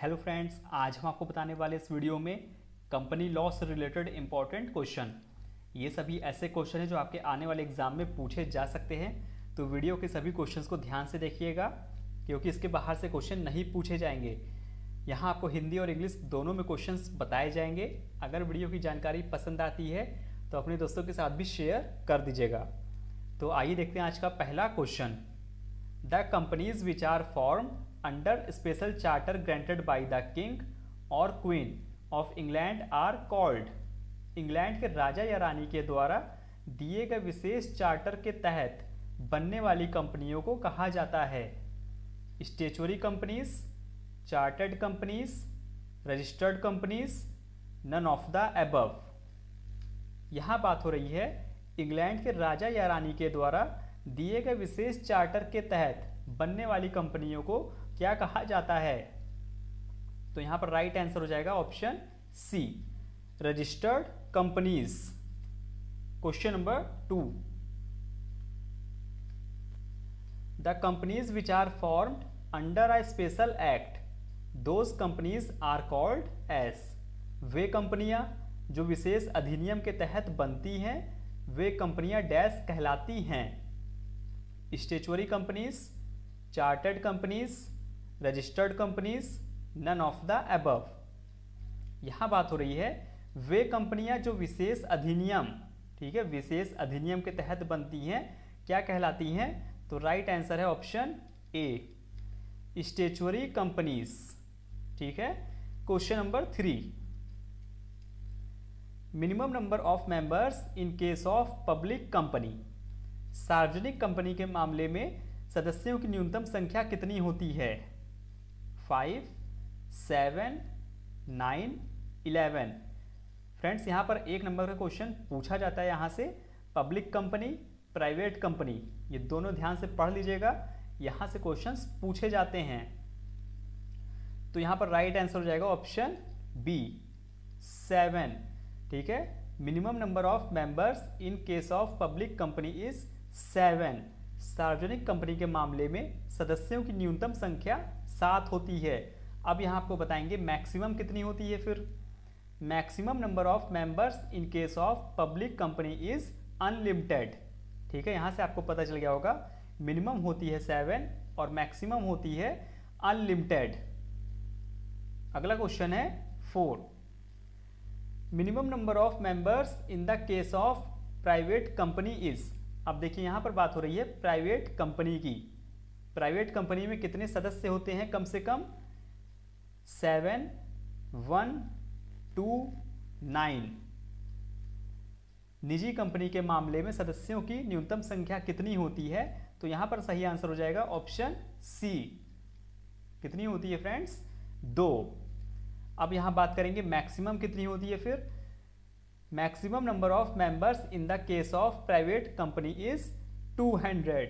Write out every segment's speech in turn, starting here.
Hello friends, आज हम आपको बताने वाले इस वीडियो में कंपनी लॉ से रिलेटेड इंपॉर्टेंट क्वेश्चन। ये सभी ऐसे क्वेश्चन हैं जो आपके आने वाले एग्जाम में पूछे जा सकते हैं। तो वीडियो के सभी क्वेश्चंस को ध्यान से देखिएगा क्योंकि इसके बाहर से क्वेश्चन नहीं पूछे जाएंगे। यहाँ आपको हिंदी और इंग्लिश दोनों में क्वेश्चंस बताए जाएंगे। अगर वीडियो की जानकारी पसंद आती है तो अपने दोस्तों के साथ भी शेयर कर दीजिएगा। तो आइए देखते हैं आज का पहला question. The companies which are form under special charter granted by the king और queen of England are called. England के राजा या रानी के द्वारा दिए गए विशेष चार्टर के तहत बनने वाली कंपनियों को कहा जाता है। Statutory companies, chartered companies, registered companies, none of the above. यहां बात हो रही है इंग्लैंड के राजा या रानी के द्वारा दिए गए विशेष चार्टर के तहत बनने वाली कंपनियों को क्या कहा जाता है। तो यहां पर राइट आंसर हो जाएगा option C, registered companies. Question number 2। The companies which are formed under a special act, those companies are called as. वे कंपनियां जो विशेष अधिनियम के तहत बनती हैं वे कंपनियां डैश कहलाती हैं। Statutory companies, chartered companies, registered companies, none of the above. यहां बात हो रही है वे कंपनियां जो विशेष अधिनियम, ठीक है, विशेष अधिनियम के तहत बनती हैं क्या कहलाती हैं। तो राइट आंसर है ऑप्शन ए, स्टेचुअरी कंपनीज। ठीक है। Question number 3। Minimum number of members in case of public company. सार्वजनिक कंपनी के मामले में सदस्यों की न्यूनतम संख्या कितनी होती है। 5, 7, 9, 11। फ्रेंड्स यहाँ पर एक नंबर का क्वेश्चन पूछा जाता है यहाँ से। पब्लिक कंपनी, प्राइवेट कंपनी, ये दोनों ध्यान से पढ़ लीजिएगा, यहाँ से क्वेश्चंस पूछे जाते हैं। तो यहाँ पर राइट आंसर हो जाएगा ऑप्शन बी, 7। ठीक है। Minimum number of members in case of public company is 7। सार्वजनिक कंपनी के मामले में सदस्यों की न्यूनतम संख्या 7 होती है। अब यहाँ आपको बताएंगे मैक्सिमम कितनी होती है। फिर maximum number of members in case of public company is unlimited. ठीक है, यहाँ से आपको पता चल गया होगा मिनिमम होती है 7 और मैक्सिमम होती है अनलिमिटेड। अगला क्वेश्चन है 4। Minimum number of members in the case of private company is. अब देखिए यहां पर बात हो रही है प्राइवेट कंपनी की। प्राइवेट कंपनी में कितने सदस्य होते हैं कम से कम। 7, 1, 2, 9। निजी कंपनी के मामले में सदस्यों की न्यूनतम संख्या कितनी होती है। तो यहां पर सही आंसर हो जाएगा ऑप्शन सी। कितनी होती है फ्रेंड्स, 2। अब यहां बात करेंगे मैक्सिमम कितनी होती है। फिर maximum number of members in the case of private company is 200।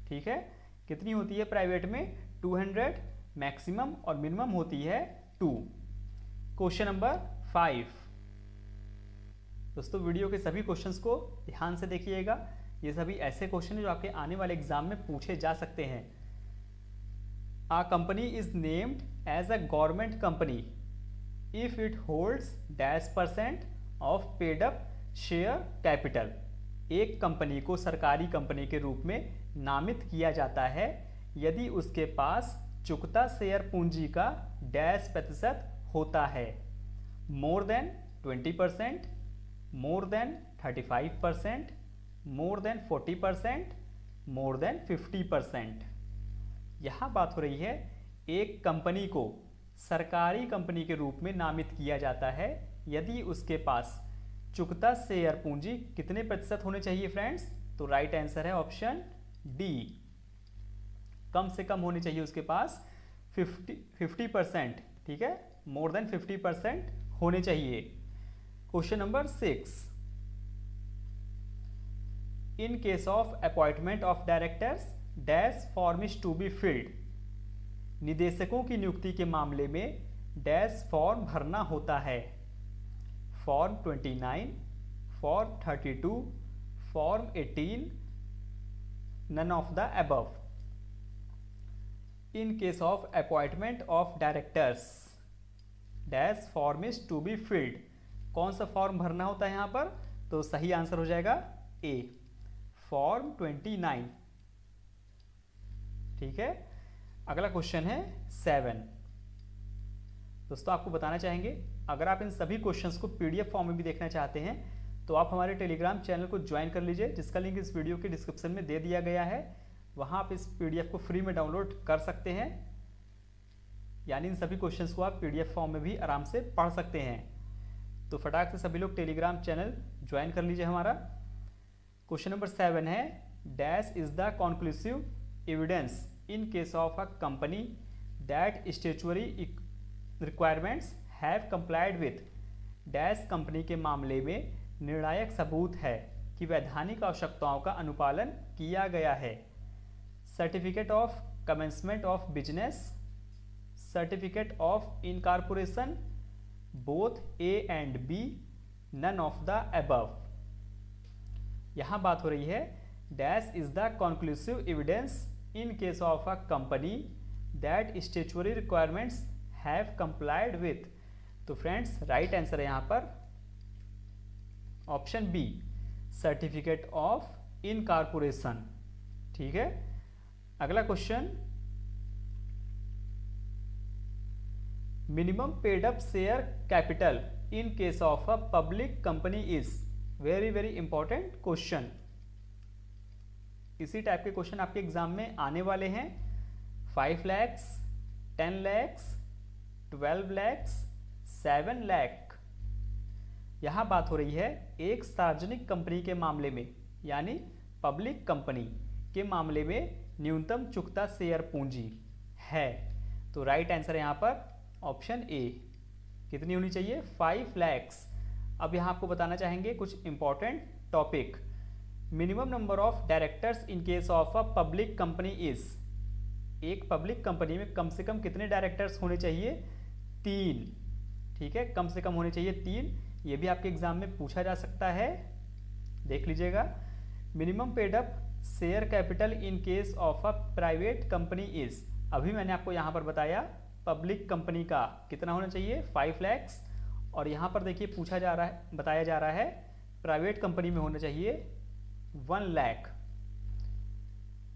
ठीक है, कितनी होती है प्राइवेट में, 200। मैक्सिमम और मिनिमम होती है 2। Question number 5। दोस्तों वीडियो के सभी क्वेश्चंस को ध्यान से देखिएगा, ये सभी ऐसे क्वेश्चन हैं जो आपके आने वाले एग्जाम में पूछे जा सकते हैं। A company is named as a government company if it holds -% of paid up share capital। एक कंपनी को सरकारी कंपनी के रूप में नामित किया जाता है यदि उसके पास चुकता शेयर पूंजी का %% होता है। More than 20%, more than 35%, more than 40%, more than 50%। यहां बात हो रही है एक कंपनी को सरकारी कंपनी के रूप में नामित किया जाता है यदि उसके पास चुकता शेयर पूंजी कितने प्रतिशत होने चाहिए फ्रेंड्स। तो राइट आंसर है ऑप्शन डी, कम से कम होने चाहिए उसके पास 50%। ठीक है, मोर देन 50% होने चाहिए। Question number 6। In case of appointment of directors dash form is to be filled. निदेशकों की नियुक्ति के मामले में डैश फॉर्म भरना होता है। Form 29, form 32, form 18, none of the above. In case of appointment of directors dash form is to be filled. कौन सा फॉर्म भरना होता है यहाँ पर? तो सही आंसर हो जाएगा ए, फॉर्म 29। ठीक है, अगला क्वेश्चन है 7। दोस्तों आपको बताना चाहेंगे, अगर आप इन सभी क्वेश्चंस को पीडीएफ फॉर्म में भी देखना चाहते हैं तो आप हमारे टेलीग्राम चैनल को ज्वाइन कर लीजिए, जिसका लिंक इस वीडियो के डिस्क्रिप्शन में दे दिया गया है। वहां आप इस पीडीएफ को फ्री में डाउनलोड कर सकते हैं, यानी इन सभी क्वेश्चंस को आप पीडीएफ फॉर्म में भी आराम से पढ़ सकते हैं। तो फटाक से सभी लोग टेलीग्राम चैनल ज्वाइन कर लीजिए हमारा। क्वेश्चन नंबर 7 है, dash is the conclusive evidence in case of a company that statutory requirements have complied with. Dash company के मामले में निर्णायक सबूत है कि वैधानिक आवश्यकताओं का अनुपालन किया गया है। Certificate of commencement of business, certificate of incorporation, both A and B, none of the above. यहां बात हो रही है dash is the conclusive evidence in case of a company that statutory requirements have complied with. तो friends right answer है यहां पर option B, certificate of incorporation. ठीक है, अगला question, minimum paid up share capital in case of a public company is. Very very important question. इसी type के question आपके एग्जाम में आने वाले हैं। 5 लाख, 10 लाख, 12 लाख, 7 लाख। यहां बात हो रही है एक सार्वजनिक कंपनी के मामले में, यानी पब्लिक कंपनी के मामले में न्यूनतम चुकता शेयर पूंजी है। तो राइट आंसर है यहां पर ऑप्शन ए। कितनी होनी चाहिए? 5 लाख। अब यहां आपको बताना चाहेंगे कुछ important topic. Minimum number of directors in case of a public company is. एक पब्लिक कंपनी में कम से कम कितने डायरेक्टर्स होने चाहिए? 3। ठीक है, कम से कम होने चाहिए 3। ये भी आपके एग्जाम में पूछा जा सकता है, देख लीजिएगा। Minimum paid up share capital in case of a private company is. अभी मैंने आपको यहां पर बताया पब्लिक कंपनी का कितना होना चाहिए? 5 लाख। और यहां पर देखिए पूछा जा रहा है, बताया जा रहा है प्राइवेट कंपनी में होना चाहिए 1 लाख।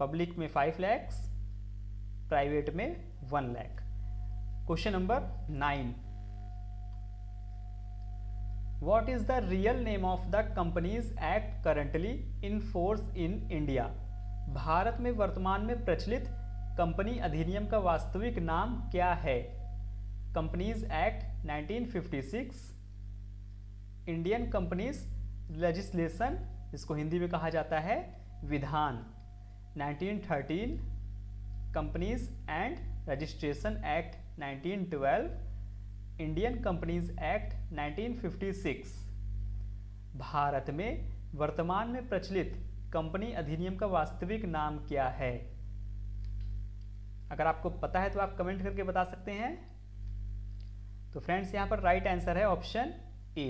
पब्लिक में 5 लाख, प्राइवेट में 1 lakh. Question number 9, What is the real name of the Companies Act currently in force in India? Bharat में वर्तमान में प्रचलित कंपनी अधिनियम का वास्तविक नाम क्या है? Companies act 1956, Indian companies legislation, इसको हिंदी में कहा जाता है विधान 1913, companies and registration act 1912, Indian companies act 1956। Bharat में वर्तमान में प्रचलित कंपनी अधिनियम का वास्तविक नाम क्या है? अगर आपको पता है तो आप कमेंट करके बता सकते हैं। तो फ्रेंड्स यहां पर राइट आंसर है ऑप्शन ए,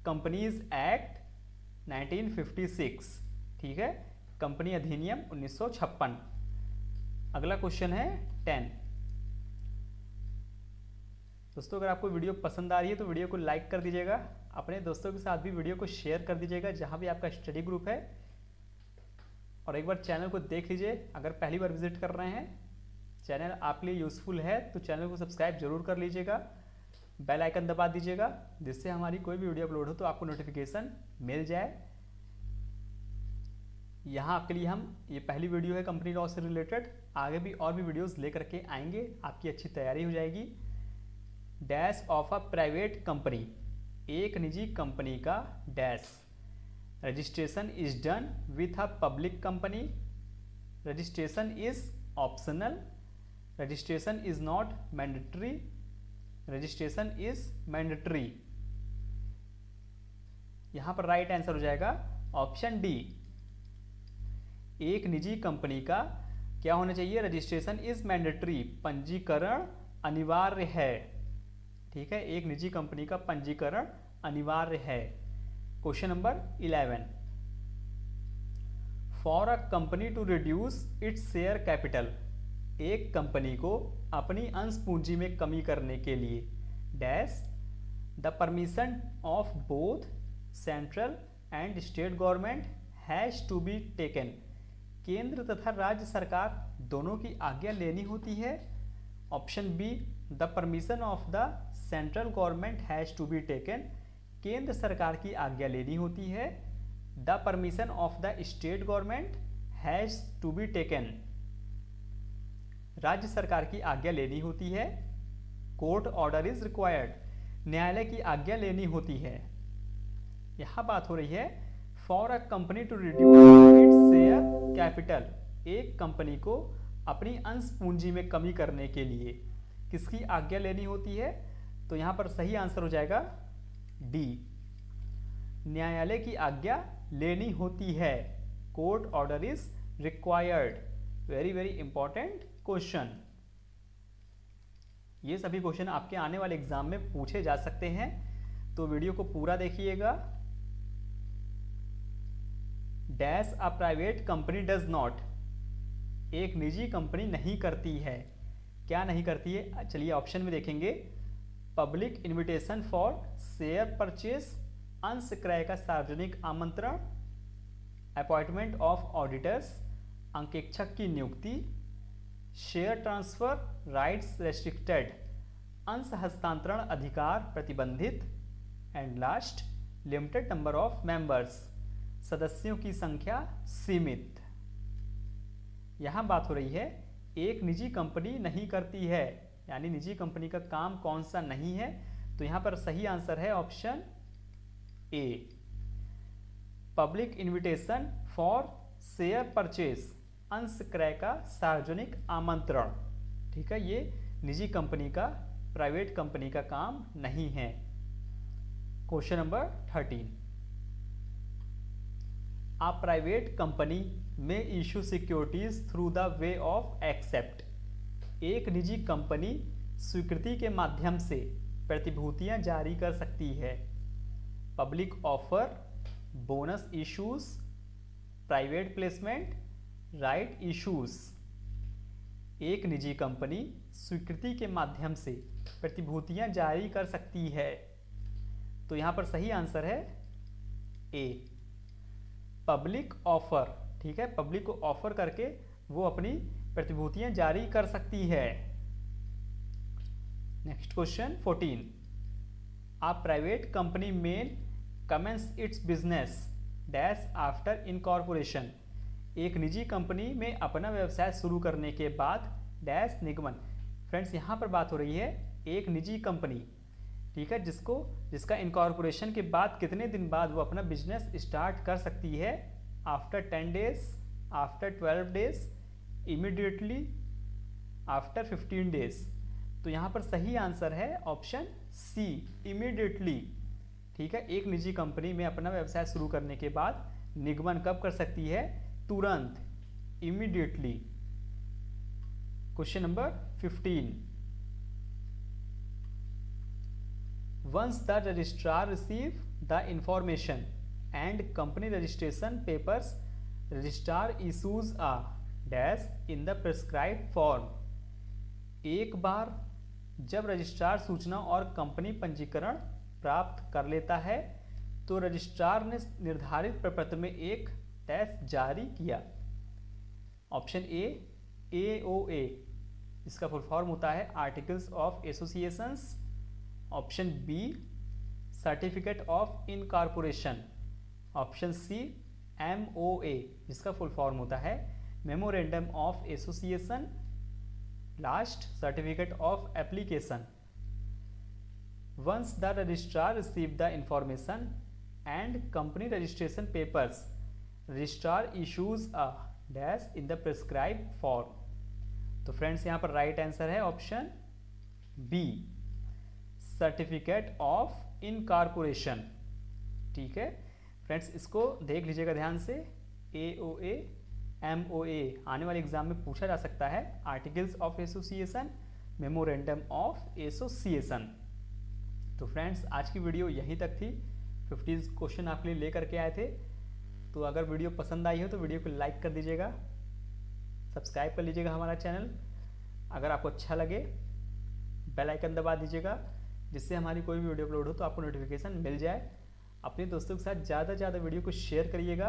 कंपनीज एक्ट 1956। ठीक है, कंपनी अधिनियम 1956। अगला क्वेश्चन है 10। दोस्तों अगर आपको वीडियो पसंद आ रही है तो वीडियो को लाइक कर दीजिएगा, अपने दोस्तों के साथ भी वीडियो को शेयर कर दीजिएगा जहां भी आपका स्टडी ग्रुप है। और एक बार चैनल को देख लीजिए, अगर पहली बार विजिट कर रहे हैं, चैनल आपके लिए यूजफुल है तो चैनल को सब्सक्राइब जरूर कर लीजिएगा, बेल आइकन दबा दीजिएगा, जिससे हमारी कोई भी वीडियो अपलोड हो तो आपको नोटिफिकेशन मिल जाए। यहाँ आपके लिए हम ये पहली वीडियो है कंपनी लॉ से रिलेटेड, आगे भी और भी वीडियोस लेकर के आएंगे, आपकी अच्छी तैयारी हो जाएगी। Dash of a private company, एक निजी कंपनी का dash. Registration is done with a public company, registration is optional, registration is not mandatory, registration is mandatory. यहां पर राइट आंसर हो जाएगा ऑप्शन डी, एक निजी कंपनी का क्या होना चाहिए? रजिस्ट्रेशन इज मैंडेटरी, पंजीकरण अनिवार्य है। ठीक है, एक निजी कंपनी का पंजीकरण अनिवार्य है। Question number 11, for a company to reduce its share capital एक कंपनी को अपनी अंश पूंजी में कमी करने के लिए dash the permission of both central and state government has to be taken. केंद्र तथा राज्य सरकार दोनों की आज्ञा लेनी होती है। Option B the permission of the central government has to be taken, केंद्र सरकार की आज्ञा लेनी होती है। The permission of the state government has to be taken, राज्य सरकार की आज्ञा लेनी होती है। कोर्ट ऑर्डर इज रिक्वायर्ड, न्यायालय की आज्ञा लेनी होती है। यहां बात हो रही है for a company to reduce its share capital, एक कंपनी को अपनी अंश पूंजी में कमी करने के लिए किसकी आज्ञा लेनी होती है? तो यहां पर सही आंसर हो जाएगा डी, न्यायालय की आज्ञा लेनी होती है। Court order is required. Very very important question. ये सभी क्वेश्चन आपके आने वाले एग्जाम में पूछे जा सकते हैं, तो वीडियो को पूरा देखिएगा। Dash a private company does not, एक निजी कंपनी नहीं करती है। क्या नहीं करती है? चलिए ऑप्शन में देखेंगे। Public invitation for share purchase, अंश क्रय का सार्वजनिक आमंत्रण, अपॉइंटमेंट ऑफ ऑडिटर्स, अंकेक्षक की नियुक्ति, शेयर ट्रांसफर राइट्स रेस्ट्रिक्टेड, अंश हस्तांतरण अधिकार प्रतिबंधित, and last limited number of members, सदस्यों की संख्या सीमित। यहां बात हो रही है एक निजी कंपनी नहीं करती है, यानी निजी कंपनी का काम कौन सा नहीं है? तो यहां पर सही आंसर है option A, public invitation for share purchase, अंश क्रय का सार्वजनिक आमंत्रण। ठीक है, ये निजी कंपनी का, प्राइवेट कंपनी का काम नहीं है। Question number 13, a private company may issue securities through the way of accept, एक निजी कंपनी स्वीकृति के माध्यम से प्रतिभूतियां जारी कर सकती है। Public offer, bonus issues, private placement, right issues. एक निजी कंपनी स्वीकृति के माध्यम से प्रतिभूतियां जारी कर सकती है। तो यहां पर सही आंसर है ए, पब्लिक ऑफर। ठीक है, पब्लिक को ऑफर करके वो अपनी प्रतिभूतियां जारी कर सकती है। Next question 14, a private company may commence its business dash after incorporation, एक निजी कंपनी में अपना व्यवसाय शुरू करने के बाद डैश निगमन। फ्रेंड्स, यहां पर बात हो रही है एक निजी कंपनी, ठीक है, जिसका इनकॉर्पोरेशन के बाद कितने दिन बाद वो अपना बिजनेस स्टार्ट कर सकती है? After 10 days, after 12 days, immediately, after 15 days. तो यहाँ पर सही आंसर है ऑप्शन सी, इमीडिएटली। ठीक है, एक निजी कंपनी में अपना व्यवसाय शुरू करने के बाद निगमन कब कर सकती है? तुरंत, immediately. Question number 15, once the registrar receive the information and company registration papers, registrar issues a dash in the prescribed form, एक बार जब रजिस्ट्रार सूचना और कंपनी पंजीकरण प्राप्त कर लेता है तो रजिस्ट्रार ने निर्धारित प्रपत्र में एक डैश जारी किया। ऑप्शन ए, AOA, इसका फुल फॉर्म होता है articles of associations. Option B, certificate of incorporation. Option C, MOA, जिसका फुल फॉर्म होता है memorandum of association. Last, certificate of application. Once the registrar receive the information and company registration papers, registrar issues a dash in the prescribe form. तो friends, यहाँ पर right answer है option B, certificate of incorporation. ठीक है friends, इसको देख लीजिएगा ध्यान से। AOA, MOA आने वाले एग्जाम में पूछा जा सकता है। Articles of association, memorandum of association. तो फ्रेंड्स, आज की वीडियो यहीं तक थी। 50 क्वेश्चन आपके लिए लेकर के आए थे। तो अगर वीडियो पसंद आई हो तो वीडियो को लाइक कर दीजिएगा, सब्सक्राइब कर लीजिएगा हमारा चैनल, अगर आपको अच्छा लगे बेल आइकन दबा दीजिएगा, जिससे हमारी कोई भी वीडियो अपलोड हो तो आपको नोटिफिकेशन मिल जाए। अपने दोस्तों के साथ ज़्यादा से ज़्यादा वीडियो को शेयर करिएगा।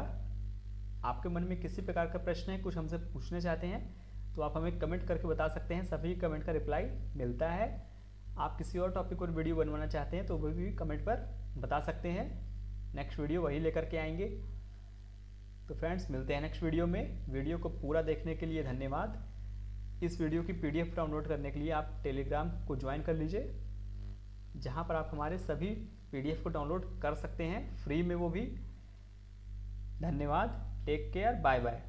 आपके मन में किसी प्रकार का प्रश्न है, कुछ हमसे पूछना चाहते हैं तो आप हमें कमेंट करके बता सकते हैं, सभी कमेंट का रिप्लाई मिलता है। आप किसी और टॉपिक पर वीडियो बनवाना चाहते हैं तो वो भी कमेंट पर बता सकते हैं, नेक्स्ट वीडियो वही लेकर के आएंगे। तो फ्रेंड्स मिलते हैं नेक्स्ट वीडियो में। वीडियो को पूरा देखने के लिए धन्यवाद। इस वीडियो की PDF डाउनलोड करने के लिए आप टेलीग्राम को ज्वाइन कर लीजिए, जहां पर आप हमारे सभी PDF को डाउनलोड कर सकते हैं फ्री में, वो भी। धन्यवाद, टेक केयर, बाय बाय।